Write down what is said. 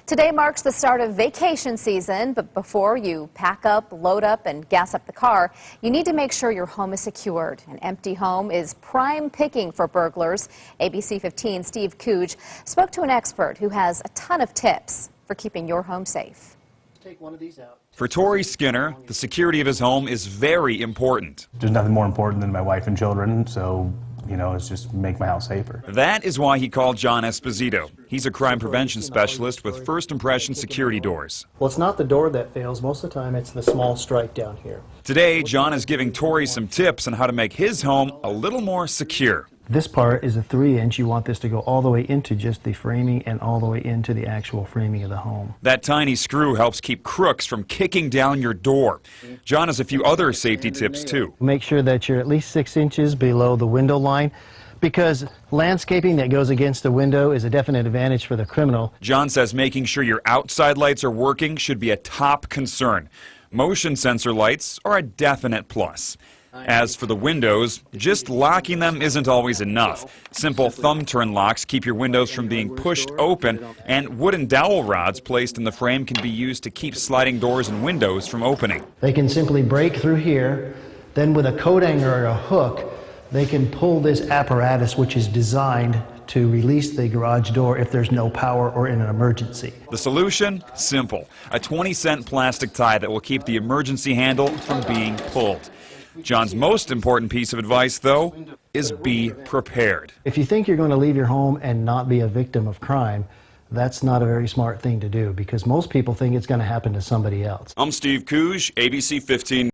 Today marks the start of vacation season, but before you pack up, load up, and gas up the car, you need to make sure your home is secured. An empty home is prime picking for burglars. ABC 15's Steve Kuj spoke to an expert who has a ton of tips for keeping your home safe. Take one of these out. For Tori Skinner, the security of his home is very important. There's nothing more important than my wife and children, so, it's just make my house safer. That is why he called John Esposito. He's a crime prevention specialist with First Impression Security Doors. Well, it's not the door that fails. Most of the time, it's the small strike down here. Today, John is giving Tori some tips on how to make his home a little more secure. This part is a 3-inch. You want this to go all the way into just the framing and all the way into the actual framing of the home. That tiny screw helps keep crooks from kicking down your door. John has a few other safety tips, too. Make sure that you're at least 6 inches below the window line, because landscaping that goes against the window is a definite advantage for the criminal. John says making sure your outside lights are working should be a top concern. Motion sensor lights are a definite plus. As for the windows, just locking them isn't always enough. Simple thumb turn locks keep your windows from being pushed open, and wooden dowel rods placed in the frame can be used to keep sliding doors and windows from opening. They can simply break through here, then with a coat hanger or a hook, they can pull this apparatus, which is designed to release the garage door if there's no power or in an emergency. The solution? Simple. A 20-cent plastic tie that will keep the emergency handle from being pulled. John's most important piece of advice, though, is be prepared. If you think you're going to leave your home and not be a victim of crime, that's not a very smart thing to do, because most people think it's going to happen to somebody else. I'm Steve Kuj, ABC 15.